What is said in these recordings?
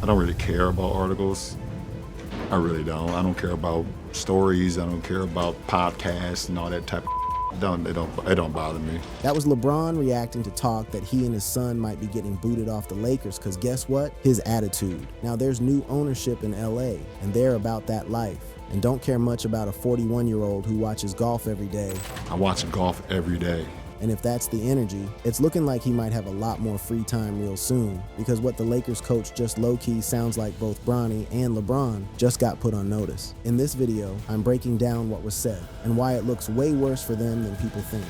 I don't really care about articles. I really don't. I don't care about stories. I don't care about podcasts and all that type of it don't bother me. That was LeBron reacting to talk that he and his son might be getting booted off the Lakers because guess what? His attitude. Now there's new ownership in LA and they're about that life and don't care much about a 41-year-old who watches golf every day. I watch golf every day. And if that's the energy, it's looking like he might have a lot more free time real soon because what the Lakers coach just low-key sounds like both Bronny and LeBron just got put on notice. In this video, I'm breaking down what was said and why it looks way worse for them than people think.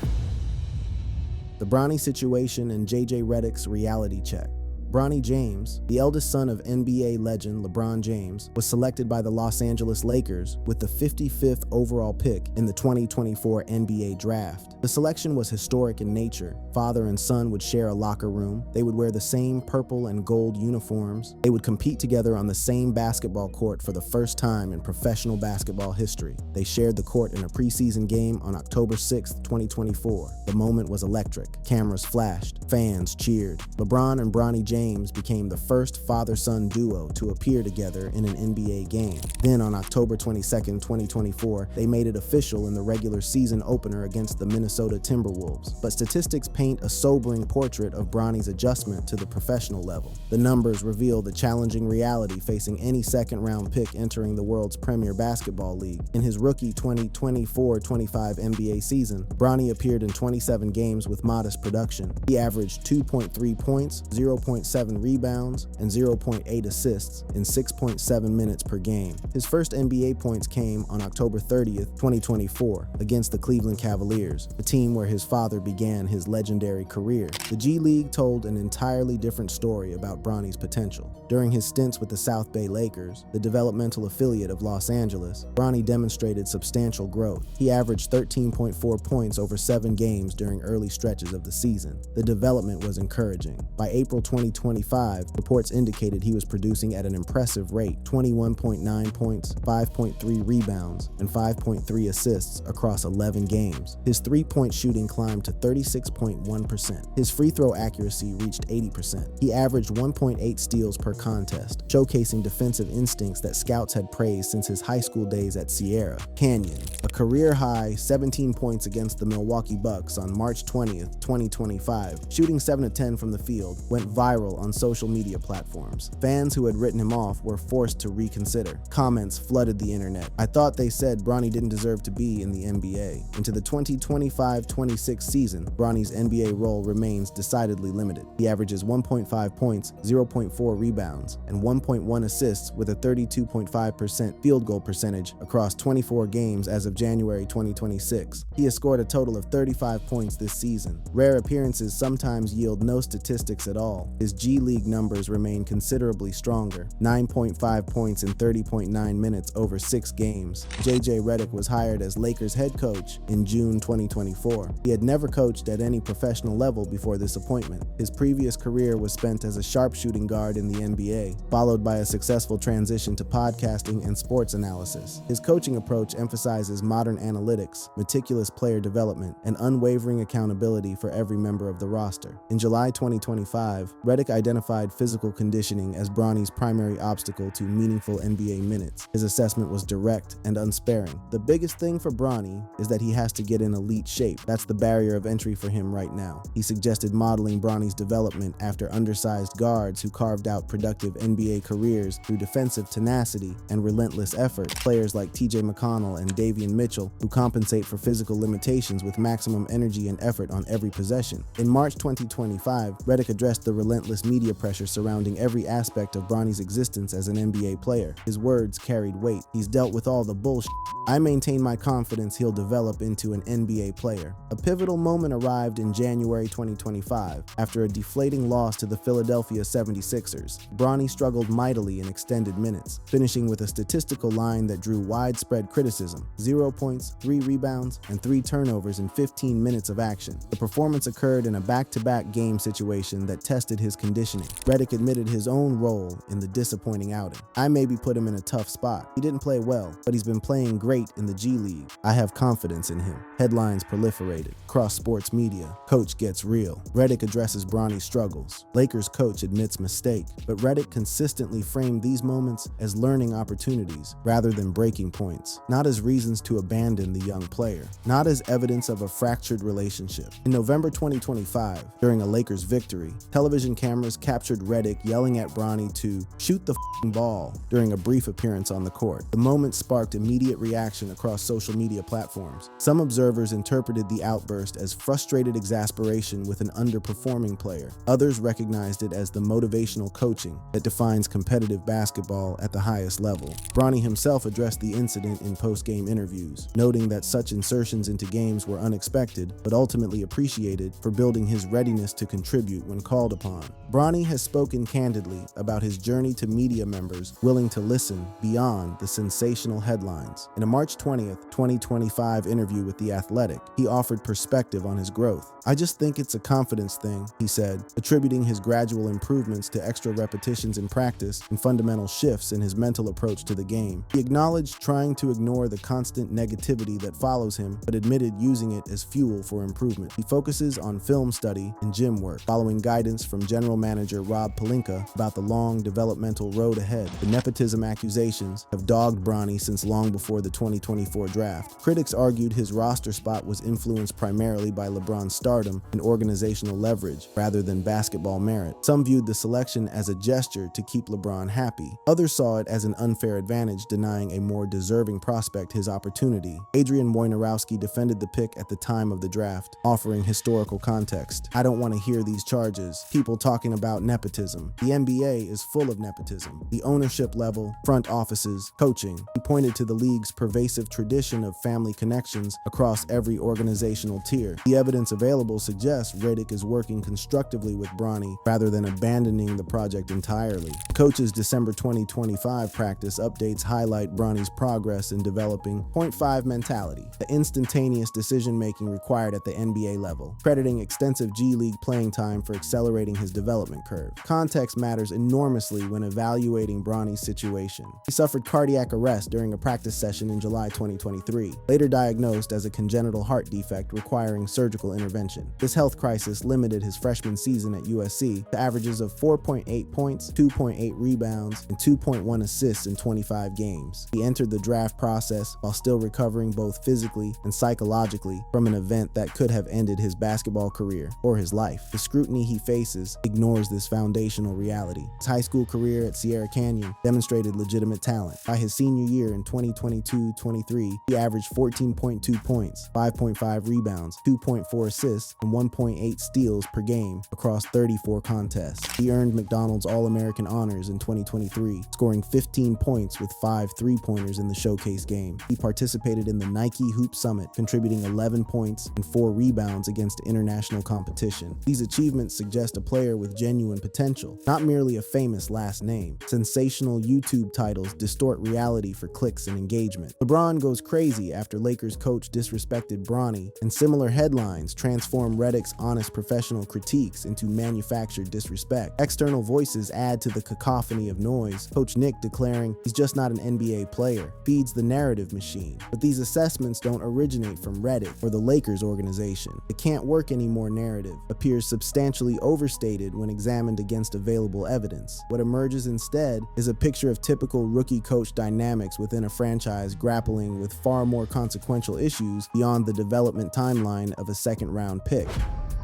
The Bronny situation and JJ Redick's reality check. Bronny James, the eldest son of NBA legend LeBron James, was selected by the Los Angeles Lakers with the 55th overall pick in the 2024 NBA draft. The selection was historic in nature. Father and son would share a locker room. They would wear the same purple and gold uniforms. They would compete together on the same basketball court for the first time in professional basketball history. They shared the court in a preseason game on October 6, 2024. The moment was electric. Cameras flashed. Fans cheered. LeBron and Bronny James became the first father-son duo to appear together in an NBA game. Then on October 22, 2024, they made it official in the regular season opener against the Minnesota Timberwolves. But statistics paint a sobering portrait of Bronny's adjustment to the professional level. The numbers reveal the challenging reality facing any second-round pick entering the world's premier basketball league. In his rookie 2024-25 NBA season, Bronny appeared in 27 games with modest production. He averaged 2.3 points, 0.7 rebounds, and 0.8 assists in 6.7 minutes per game. His first NBA points came on October 30th, 2024, against the Cleveland Cavaliers, a team where his father began his legendary career. The G League told an entirely different story about Bronny's potential. During his stints with the South Bay Lakers, the developmental affiliate of Los Angeles, Bronny demonstrated substantial growth. He averaged 13.4 points over 7 games during early stretches of the season. The development was encouraging. By April 2025, reports indicated he was producing at an impressive rate, 21.9 points, 5.3 rebounds, and 5.3 assists across 11 games. His three-point shooting climbed to 36.1%. His free throw accuracy reached 80%. He averaged 1.8 steals per contest, showcasing defensive instincts that scouts had praised since his high school days at Sierra Canyon. A career-high 17 points against the Milwaukee Bucks on March 20th, 2025, shooting 7 of 10 from the field, went viral on social media platforms. Fans who had written him off were forced to reconsider. Comments flooded the internet. "I thought they said Bronny didn't deserve to be in the NBA." Into the 2025-26 season, Bronny's NBA role remains decidedly limited. He averages 1.5 points, 0.4 rebounds, and 1.1 assists with a 32.5% field goal percentage across 24 games as of January 2026. He has scored a total of 35 points this season. Rare appearances sometimes yield no statistics at all. His G League numbers remain considerably stronger, 9.5 points in 30.9 minutes over 6 games. JJ Redick was hired as Lakers head coach in June 2024. He had never coached at any professional level before this appointment. His previous career was spent as a sharpshooting guard in the NBA, followed by a successful transition to podcasting and sports analysis. His coaching approach emphasizes modern analytics, meticulous player development, and unwavering accountability for every member of the roster. In July 2025, Redick identified physical conditioning as Bronny's primary obstacle to meaningful NBA minutes. His assessment was direct and unsparing. The biggest thing for Bronny is that he has to get in elite shape. That's the barrier of entry for him right now. He suggested modeling Bronny's development after undersized guards who carved out productive NBA careers through defensive tenacity and relentless effort. Players like TJ McConnell and Davion Mitchell, who compensate for physical limitations with maximum energy and effort on every possession. In March 2025, Redick addressed the relentless media pressure surrounding every aspect of Bronny's existence as an NBA player. His words carried weight. "He's dealt with all the bullshit. I maintain my confidence he'll develop into an NBA player." A pivotal moment arrived in January 2025 after a deflating loss to the Philadelphia 76ers. Bronny struggled mightily in extended minutes, finishing with a statistical line that drew widespread criticism: 0 points, 3 rebounds, and 3 turnovers in 15 minutes of action. The performance occurred in a back-to-back game situation that tested his conditioning. Redick admitted his own role in the disappointing outing. "I maybe put him in a tough spot. He didn't play well, but he's been playing great in the G League. I have confidence in him." Headlines proliferated. Across sports media, coach gets real. Redick addresses Bronny's struggles. Lakers coach admits mistake, but Redick consistently framed these moments as learning opportunities rather than breaking points, not as reasons to abandon the young player, not as evidence of a fractured relationship. In November 2025, during a Lakers victory, television cameras captured Redick yelling at Bronny to shoot the ball during a brief appearance on the court. The moment sparked immediate reaction across social media platforms. Some observers interpreted the outburst as frustrated exasperation with an underperforming player. Others recognized it as the motivational coaching that defines competitive basketball at the highest level. Bronny himself addressed the incident in post-game interviews, noting that such insertions into games were unexpected but ultimately appreciated for building his readiness to contribute when called upon. Bronny has spoken candidly about his journey to media members willing to listen beyond the sensational headlines. In a March 20th, 2025 interview with The Athletic, he offered perspective on his growth. "I just think it's a confidence thing," he said, attributing his gradual improvements to extra repetitions in practice and fundamental shifts in his mental approach to the game. He acknowledged trying to ignore the constant negativity that follows him, but admitted using it as fuel for improvement. He focuses on film study and gym work, following guidance from general manager Rob Pelinka about the long developmental road ahead. The nepotism accusations have dogged Bronny since long before the 2024 draft. Critics argued his roster spot was influenced primarily by LeBron's stardom and organizational leverage rather than basketball merit. Some viewed the selection as a gesture to keep LeBron happy. Others saw it as an unfair advantage, denying a more deserving prospect his opportunity. Adrian Wojnarowski defended the pick at the time of the draft, offering historical context. "I don't want to hear these charges. People talking about nepotism. The NBA is full of nepotism. The ownership level, front offices, coaching." He pointed to the league's pervasive tradition of family connections across every organizational tier. The evidence available suggests Redick is working constructively with Bronny rather than abandoning the project entirely. The coach's December 2025 practice updates highlight Bronny's progress in developing .5 mentality, the instantaneous decision-making required at the NBA level, crediting extensive G League playing time for accelerating his development curve. Context matters enormously when evaluating Bronny's situation. He suffered cardiac arrest during a practice session in July 2023, later diagnosed as a congenital heart defect requiring surgical intervention. This health crisis limited his freshman season at USC to averages of 4.8 points, 2.8 rebounds, and 2.1 assists in 25 games. He entered the draft process while still recovering both physically and psychologically from an event that could have ended his basketball career or his life. The scrutiny he faces ignores this foundational reality. His high school career at Sierra Canyon demonstrated legitimate talent. By his senior year in 2022-23, he averaged 14.2 points, 5.5 rebounds, 2.4 assists, and 1.8 steals per game across 34 contests. He earned McDonald's All-American honors in 2023, scoring 15 points with 5 three-pointers in the showcase game. He participated in the Nike Hoop Summit, contributing 11 points and 4 rebounds against international competition. These achievements suggest a player with genuine potential, not merely a famous last name. Sensational YouTube titles distort reality for clicks and engagement. LeBron goes crazy after Lakers coach disrespected Bronny, and similar headlines transform Redick's honest professional critiques into manufactured disrespect. External voices add to the cacophony of noise. Coach Nick declaring he's just not an NBA player feeds the narrative machine. But these assessments don't originate from Redick or the Lakers organization. The "can't work anymore" narrative appears substantially overstated when examined against available evidence. What emerges instead is a picture of typical rookie coach dynamics within a franchise grappling with far more consequential issues beyond the development timeline of a second-round pick.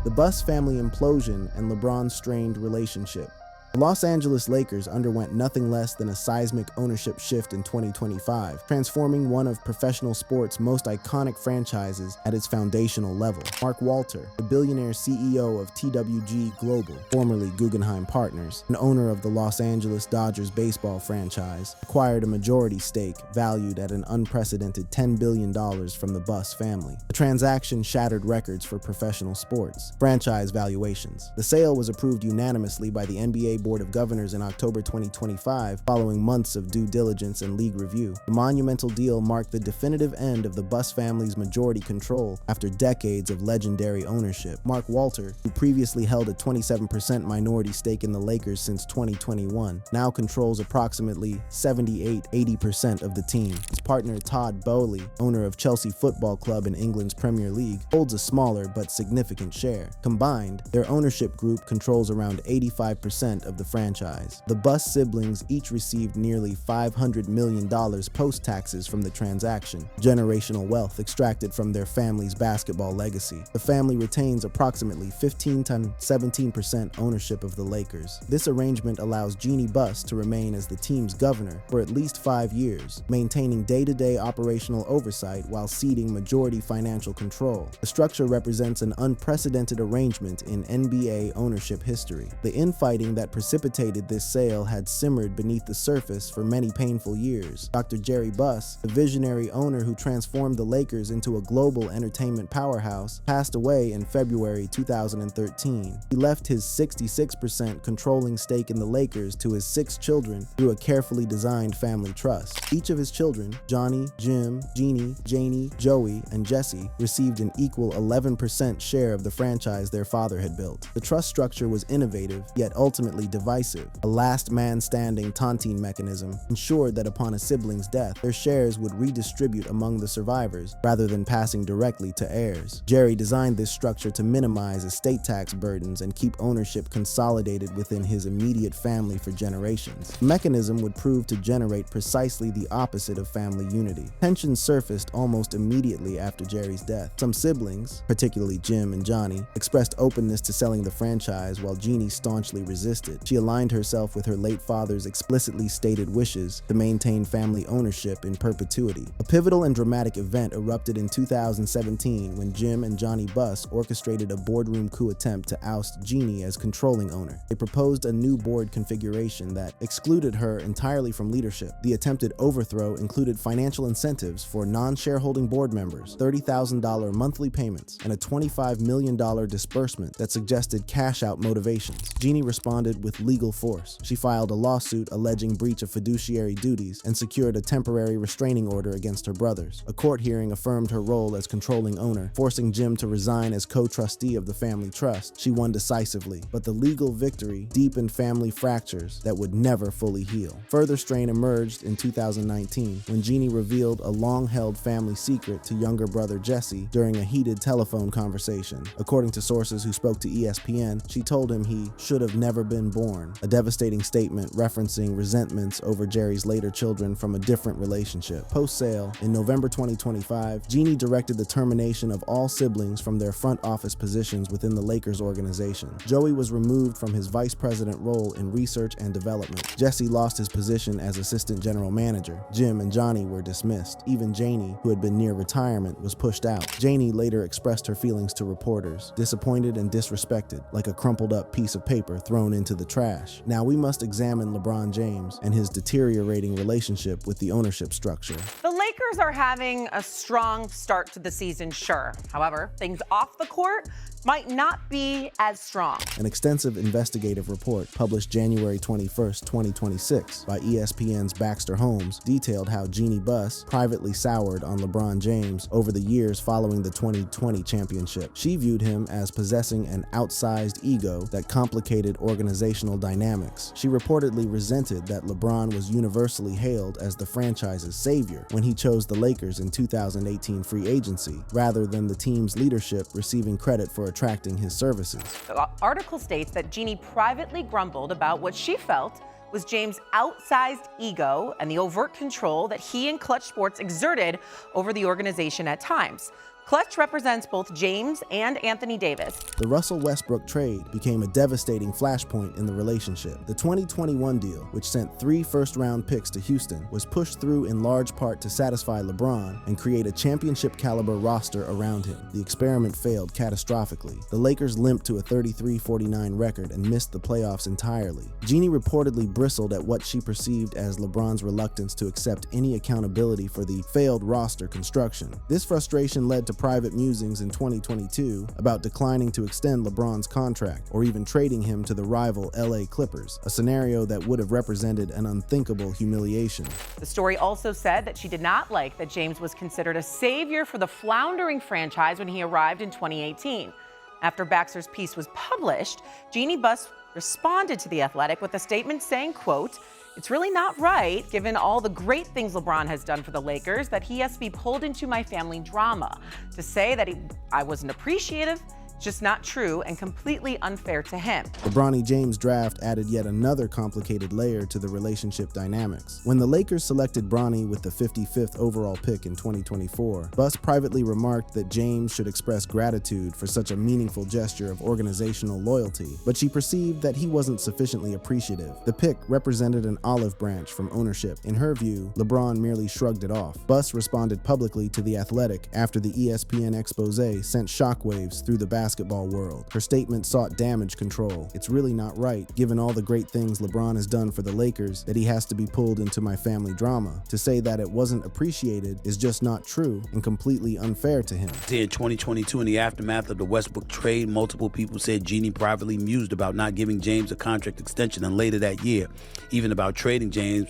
The Buss family implosion and LeBron's strained relationship. The Los Angeles Lakers underwent nothing less than a seismic ownership shift in 2025, transforming one of professional sports' most iconic franchises at its foundational level. Mark Walter, the billionaire CEO of TWG Global, formerly Guggenheim Partners, and owner of the Los Angeles Dodgers baseball franchise, acquired a majority stake valued at an unprecedented $10 billion from the Buss family. The transaction shattered records for professional sports franchise valuations. The sale was approved unanimously by the NBA Board of Governors in October 2025, following months of due diligence and league review. The monumental deal marked the definitive end of the Buss family's majority control after decades of legendary ownership. Mark Walter, who previously held a 27% minority stake in the Lakers since 2021, now controls approximately 78-80% of the team. His partner Todd Boehly, owner of Chelsea Football Club in England's Premier League, holds a smaller but significant share. Combined, their ownership group controls around 85% of the franchise. The Buss siblings each received nearly $500 million post-taxes from the transaction, generational wealth extracted from their family's basketball legacy. The family retains approximately 15 to 17% ownership of the Lakers. This arrangement allows Jeanie Buss to remain as the team's governor for at least 5 years, maintaining day-to-day operational oversight while ceding majority financial control. The structure represents an unprecedented arrangement in NBA ownership history. The infighting that precipitated this sale had simmered beneath the surface for many painful years. Dr. Jerry Buss, the visionary owner who transformed the Lakers into a global entertainment powerhouse, passed away in February 2013. He left his 66% controlling stake in the Lakers to his 6 children through a carefully designed family trust. Each of his children, Johnny, Jim, Jeannie, Janie, Joey, and Jesse, received an equal 11% share of the franchise their father had built. The trust structure was innovative, yet ultimately divisive. A last man standing tontine mechanism ensured that upon a sibling's death, their shares would redistribute among the survivors rather than passing directly to heirs. Jerry designed this structure to minimize estate tax burdens and keep ownership consolidated within his immediate family for generations. The mechanism would prove to generate precisely the opposite of family unity. Tensions surfaced almost immediately after Jerry's death. Some siblings, particularly Jim and Johnny, expressed openness to selling the franchise while Jeannie staunchly resisted. She aligned herself with her late father's explicitly stated wishes to maintain family ownership in perpetuity. A pivotal and dramatic event erupted in 2017 when Jim and Johnny Buss orchestrated a boardroom coup attempt to oust Jeannie as controlling owner. They proposed a new board configuration that excluded her entirely from leadership. The attempted overthrow included financial incentives for non-shareholding board members, $30,000 monthly payments, and a $25 million disbursement that suggested cash-out motivations. Jeannie responded with legal force. She filed a lawsuit alleging breach of fiduciary duties and secured a temporary restraining order against her brothers. A court hearing affirmed her role as controlling owner, forcing Jim to resign as co-trustee of the family trust. She won decisively, but the legal victory deepened family fractures that would never fully heal. Further strain emerged in 2019 when Jeannie revealed a long-held family secret to younger brother Jesse during a heated telephone conversation. According to sources who spoke to ESPN, she told him he should have never been born, a devastating statement referencing resentments over Jerry's later children from a different relationship. Post-sale, in November 2025, Jeannie directed the termination of all siblings from their front office positions within the Lakers organization. Joey was removed from his vice president role in research and development. Jesse lost his position as assistant general manager. Jim and Johnny were dismissed. Even Janie, who had been near retirement, was pushed out. Janie later expressed her feelings to reporters, disappointed and disrespected, like a crumpled up piece of paper thrown into the trash. Now we must examine LeBron James and his deteriorating relationship with the ownership structure. The Lakers are having a strong start to the season, sure. However, things off the court might not be as strong. An extensive investigative report published January 21st, 2026 by ESPN's Baxter Holmes detailed how Jeanie Buss privately soured on LeBron James over the years following the 2020 championship. She viewed him as possessing an outsized ego that complicated organizational dynamics. She reportedly resented that LeBron was universally hailed as the franchise's savior when he chose the Lakers in 2018 free agency, rather than the team's leadership receiving credit for attracting his services. The article states that Jeanie privately grumbled about what she felt was James' outsized ego and the overt control that he and Clutch Sports exerted over the organization at times. Clutch represents both James and Anthony Davis. The Russell Westbrook trade became a devastating flashpoint in the relationship. The 2021 deal, which sent 3 first-round picks to Houston, was pushed through in large part to satisfy LeBron and create a championship-caliber roster around him. The experiment failed catastrophically. The Lakers limped to a 33-49 record and missed the playoffs entirely. Jeanie reportedly bristled at what she perceived as LeBron's reluctance to accept any accountability for the failed roster construction. This frustration led to to private musings in 2022 about declining to extend LeBron's contract or even trading him to the rival LA Clippers, a scenario that would have represented an unthinkable humiliation. The story also said that she did not like that James was considered a savior for the floundering franchise when he arrived in 2018. After Baxter's piece was published, Jeannie Buss responded to The Athletic with a statement saying, quote, "It's really not right, given all the great things LeBron has done for the Lakers, that he has to be pulled into my family drama. To say that I wasn't appreciative, just not true and completely unfair to him." The Bronny James draft added yet another complicated layer to the relationship dynamics. When the Lakers selected Bronny with the 55th overall pick in 2024, Buss privately remarked that James should express gratitude for such a meaningful gesture of organizational loyalty, but she perceived that he wasn't sufficiently appreciative. The pick represented an olive branch from ownership. In her view, LeBron merely shrugged it off. Buss responded publicly to The Athletic after the ESPN expose sent shockwaves through the basketball world. Her statement sought damage control. "It's really not right, given all the great things LeBron has done for the Lakers, that he has to be pulled into my family drama. To say that it wasn't appreciated is just not true and completely unfair to him." In 2022, in the aftermath of the Westbrook trade, multiple people said Jeannie privately mused about not giving James a contract extension, and later that year, even about trading James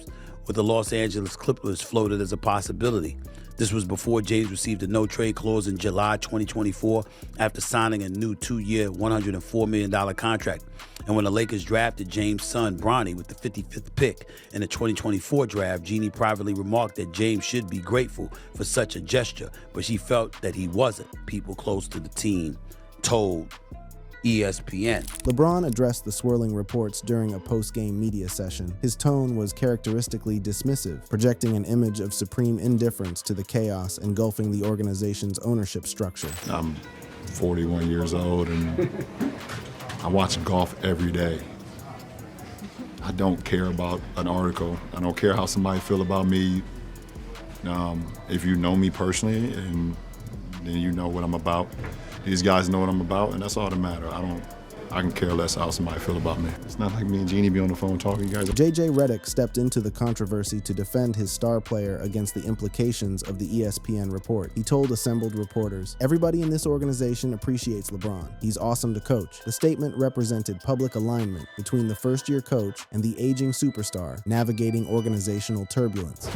with the Los Angeles Clippers floated as a possibility. This was before James received a no-trade clause in July 2024 after signing a new 2-year, $104 million contract. And when the Lakers drafted James' son, Bronny, with the 55th pick in the 2024 draft, Jeannie privately remarked that James should be grateful for such a gesture, but she felt that he wasn't. People close to the team told ESPN. LeBron addressed the swirling reports during a post-game media session. His tone was characteristically dismissive, projecting an image of supreme indifference to the chaos engulfing the organization's ownership structure. I'm 41 years old and I watch golf every day. I don't care about an article. I don't care how somebody feel about me. If you know me personally, and then you know what I'm about. These guys know what I'm about, and that's all that matters. I can care less how somebody feel about me. It's not like me and Jeannie be on the phone talking, you guys. JJ Redick stepped into the controversy to defend his star player against the implications of the ESPN report. He told assembled reporters, "Everybody in this organization appreciates LeBron. He's awesome to coach." The statement represented public alignment between the first-year coach and the aging superstar navigating organizational turbulence.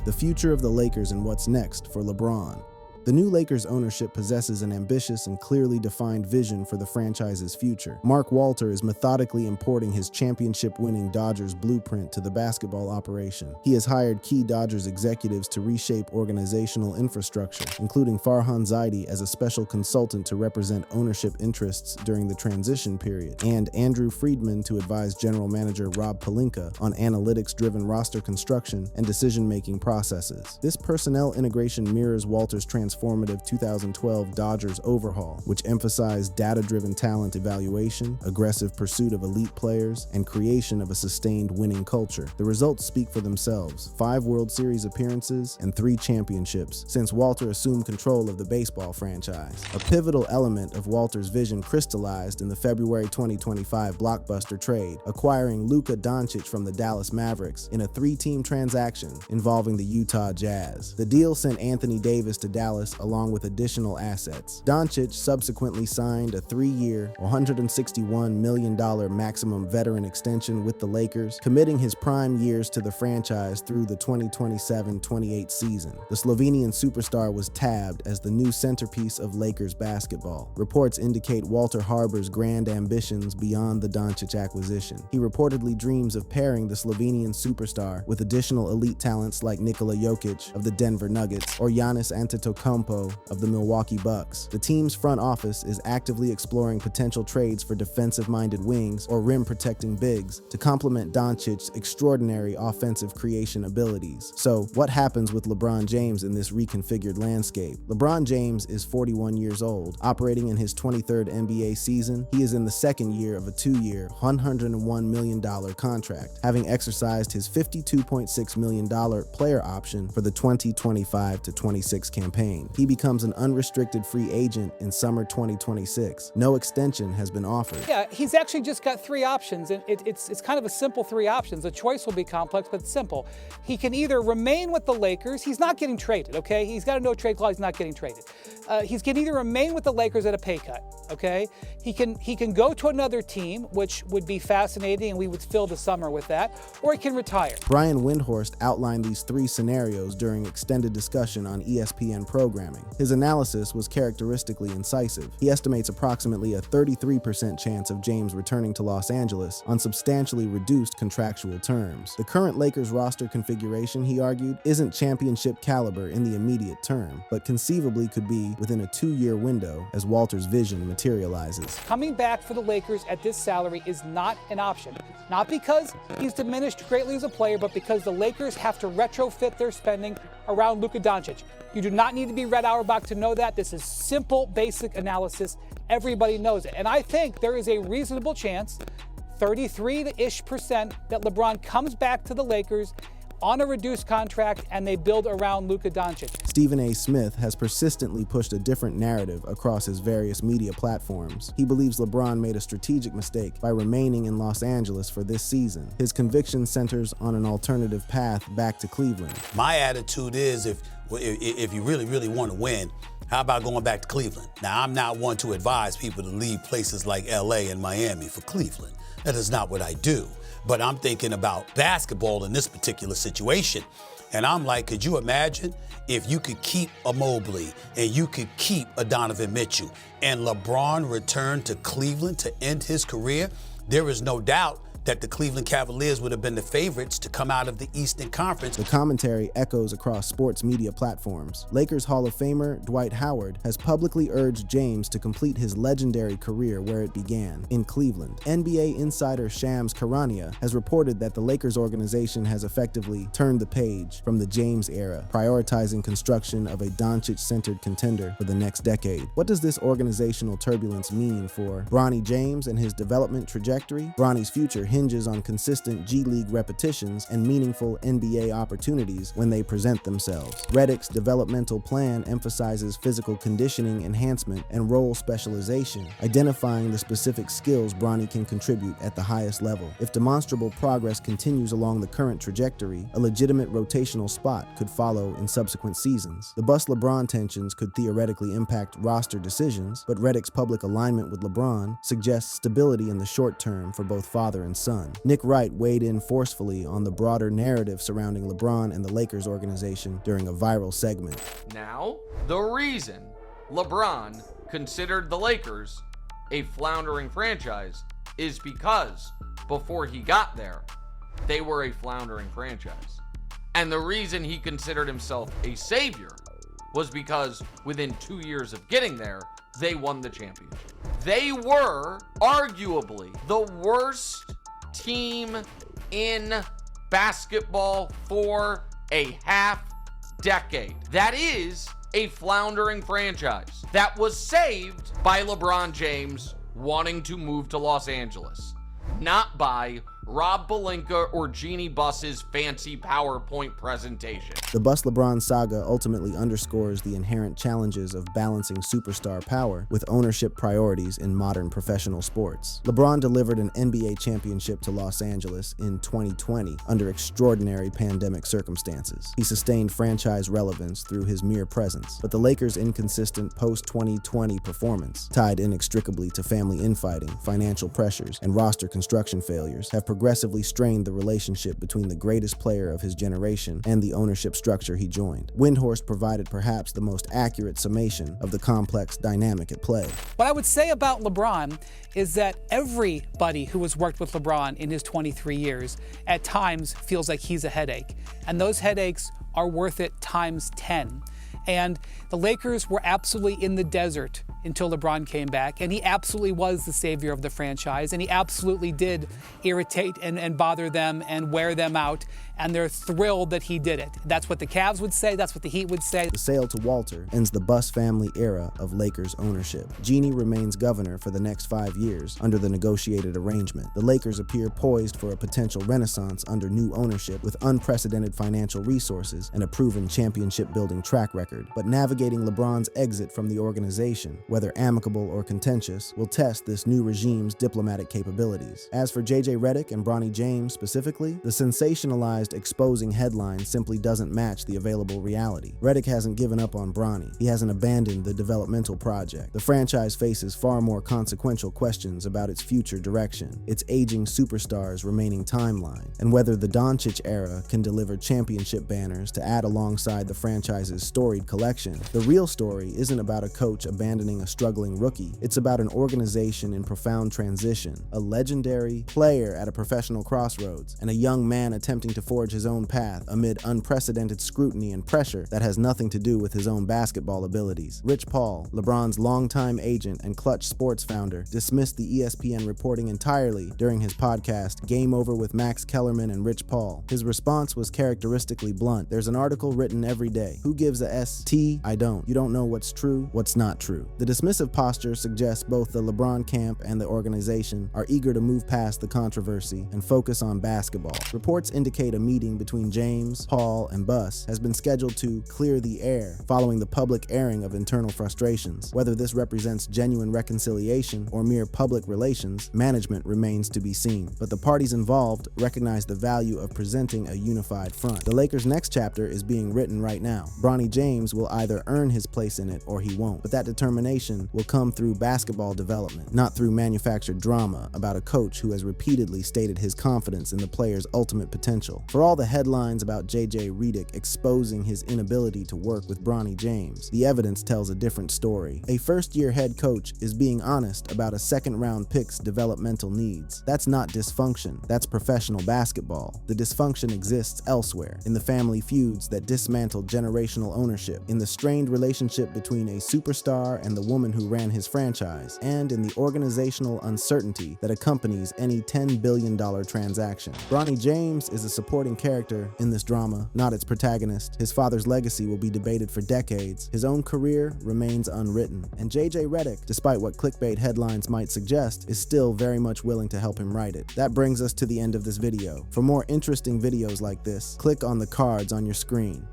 The future of the Lakers and what's next for LeBron. The new Lakers ownership possesses an ambitious and clearly defined vision for the franchise's future. Mark Walter is methodically importing his championship-winning Dodgers blueprint to the basketball operation. He has hired key Dodgers executives to reshape organizational infrastructure, including Farhan Zaidi as a special consultant to represent ownership interests during the transition period, and Andrew Friedman to advise general manager Rob Pelinka on analytics-driven roster construction and decision-making processes. This personnel integration mirrors Walter's transformative 2012 Dodgers overhaul, which emphasized data-driven talent evaluation, aggressive pursuit of elite players, and creation of a sustained winning culture. The results speak for themselves: 5 World Series appearances and 3 championships since Walter assumed control of the baseball franchise. A pivotal element of Walter's vision crystallized in the February 2025 blockbuster trade, acquiring Luka Doncic from the Dallas Mavericks in a 3-team transaction involving the Utah Jazz. The deal sent Anthony Davis to Dallas along with additional assets. Doncic subsequently signed a 3-year, $161 million maximum veteran extension with the Lakers, committing his prime years to the franchise through the 2027-28 season. The Slovenian superstar was tabbed as the new centerpiece of Lakers basketball. Reports indicate Walter harbors grand ambitions beyond the Doncic acquisition. He reportedly dreams of pairing the Slovenian superstar with additional elite talents like Nikola Jokic of the Denver Nuggets or Giannis Antetokounmpo of the Milwaukee Bucks. The team's front office is actively exploring potential trades for defensive-minded wings or rim-protecting bigs to complement Doncic's extraordinary offensive creation abilities. So, what happens with LeBron James in this reconfigured landscape? LeBron James is 41 years old. Operating in his 23rd NBA season, he is in the second year of a 2-year, $101 million contract, having exercised his $52.6 million player option for the 2025-26 campaign. He becomes an unrestricted free agent in summer 2026. No extension has been offered. Yeah, he's actually just got 3 options, and it's kind of a simple 3 options. The choice will be complex, but it's simple. He can either remain with the Lakers. He's not getting traded, okay? He's got a no-trade clause. He's not getting traded. he can either remain with the Lakers at a pay cut, okay? He can go to another team, which would be fascinating, and we would fill the summer with that, or he can retire. Brian Windhorst outlined these three scenarios during extended discussion on ESPN programming. His analysis was characteristically incisive. He estimates approximately a 33% chance of James returning to Los Angeles on substantially reduced contractual terms. The current Lakers roster configuration, he argued, isn't championship caliber in the immediate term, but conceivably could be within a 2-year window as Walter's vision materializes. Coming back for the Lakers at this salary is not an option. Not because he's diminished greatly as a player, but because the Lakers have to retrofit their spending around Luka Doncic. You do not need to be Red Auerbach to know that. This is simple, basic analysis. Everybody knows it. And I think there is a reasonable chance, 33-ish%, that LeBron comes back to the Lakers on a reduced contract and they build around Luka Doncic. Stephen A. Smith has persistently pushed a different narrative across his various media platforms. He believes LeBron made a strategic mistake by remaining in Los Angeles for this season. His conviction centers on an alternative path back to Cleveland. My attitude is if you really want to win, how about going back to Cleveland? Now, I'm not one to advise people to leave places like LA and Miami for Cleveland. That is not what I do. But I'm thinking about basketball in this particular situation. And I'm like, could you imagine if you could keep a Mobley and you could keep a Donovan Mitchell and LeBron returned to Cleveland to end his career? There is no doubt that the Cleveland Cavaliers would have been the favorites to come out of the Eastern Conference. The commentary echoes across sports media platforms. Lakers Hall of Famer Dwight Howard has publicly urged James to complete his legendary career where it began, in Cleveland. NBA insider Shams Charania has reported that the Lakers organization has effectively turned the page from the James era, prioritizing construction of a Doncic-centered contender for the next decade. What does this organizational turbulence mean for Bronny James and his development trajectory? Bronny's future hinges on consistent G League repetitions and meaningful NBA opportunities when they present themselves. Redick's developmental plan emphasizes physical conditioning enhancement and role specialization, identifying the specific skills Bronny can contribute at the highest level. If demonstrable progress continues along the current trajectory, a legitimate rotational spot could follow in subsequent seasons. The bust-LeBron tensions could theoretically impact roster decisions, but Redick's public alignment with LeBron suggests stability in the short term for both father and son. Nick Wright weighed in forcefully on the broader narrative surrounding LeBron and the Lakers organization during a viral segment. Now, the reason LeBron considered the Lakers a floundering franchise is because before he got there, they were a floundering franchise. And the reason he considered himself a savior was because within 2 years of getting there, they won the championship. They were arguably the worst team in basketball for a half decade. That is a floundering franchise that was saved by LeBron James wanting to move to Los Angeles, not by Rob Pelinka or Jeannie Buss's fancy PowerPoint presentation. The Bust LeBron saga ultimately underscores the inherent challenges of balancing superstar power with ownership priorities in modern professional sports. LeBron delivered an NBA championship to Los Angeles in 2020 under extraordinary pandemic circumstances. He sustained franchise relevance through his mere presence, but the Lakers' inconsistent post-2020 performance, tied inextricably to family infighting, financial pressures, and roster construction failures, have progressively strained the relationship between the greatest player of his generation and the ownership structure he joined. Windhorst provided perhaps the most accurate summation of the complex dynamic at play. What I would say about LeBron is that everybody who has worked with LeBron in his 23 years at times feels like he's a headache, and those headaches are worth it times 10. And the Lakers were absolutely in the desert until LeBron came back, and he absolutely was the savior of the franchise, and he absolutely did irritate and bother them and wear them out, and they're thrilled that he did it. That's what the Cavs would say, that's what the Heat would say. The sale to Walter ends the Buss family era of Lakers ownership. Jeannie remains governor for the next 5 years under the negotiated arrangement. The Lakers appear poised for a potential renaissance under new ownership with unprecedented financial resources and a proven championship-building track record. But navigating LeBron's exit from the organization, whether amicable or contentious, will test this new regime's diplomatic capabilities. As for JJ Redick and Bronny James specifically, the sensationalized exposing headline simply doesn't match the available reality. Redick hasn't given up on Bronny. He hasn't abandoned the developmental project. The franchise faces far more consequential questions about its future direction, its aging superstars' remaining timeline, and whether the Doncic era can deliver championship banners to add alongside the franchise's storied collection. The real story isn't about a coach abandoning a struggling rookie. It's about an organization in profound transition, a legendary player at a professional crossroads, and a young man attempting to forge his own path amid unprecedented scrutiny and pressure that has nothing to do with his own basketball abilities. Rich Paul, LeBron's longtime agent and Clutch Sports founder, dismissed the ESPN reporting entirely during his podcast Game Over with Max Kellerman and Rich Paul. His response was characteristically blunt. There's an article written every day. Who gives a ST? I don't. You don't know what's true, what's not true. The dismissive posture suggests both the LeBron camp and the organization are eager to move past the controversy and focus on basketball. Reports indicate a meeting between James, Paul, and Buss has been scheduled to clear the air following the public airing of internal frustrations. Whether this represents genuine reconciliation or mere public relations, management remains to be seen. But the parties involved recognize the value of presenting a unified front. The Lakers' next chapter is being written right now. Bronny James will either earn his place in it or he won't. But that determination will come through basketball development, not through manufactured drama about a coach who has repeatedly stated his confidence in the player's ultimate potential. For all the headlines about JJ Redick exposing his inability to work with Bronny James, the evidence tells a different story. A first-year head coach is being honest about a second-round pick's developmental needs. That's not dysfunction, that's professional basketball. The dysfunction exists elsewhere, in the family feuds that dismantle generational ownership, in the strained relationship between a superstar and the woman who ran his franchise, and in the organizational uncertainty that accompanies any $10 billion transaction. Bronny James is a supporting character in this drama, not its protagonist. His father's legacy will be debated for decades. His own career remains unwritten. And JJ Redick, despite what clickbait headlines might suggest, is still very much willing to help him write it. That brings us to the end of this video. For more interesting videos like this, click on the cards on your screen.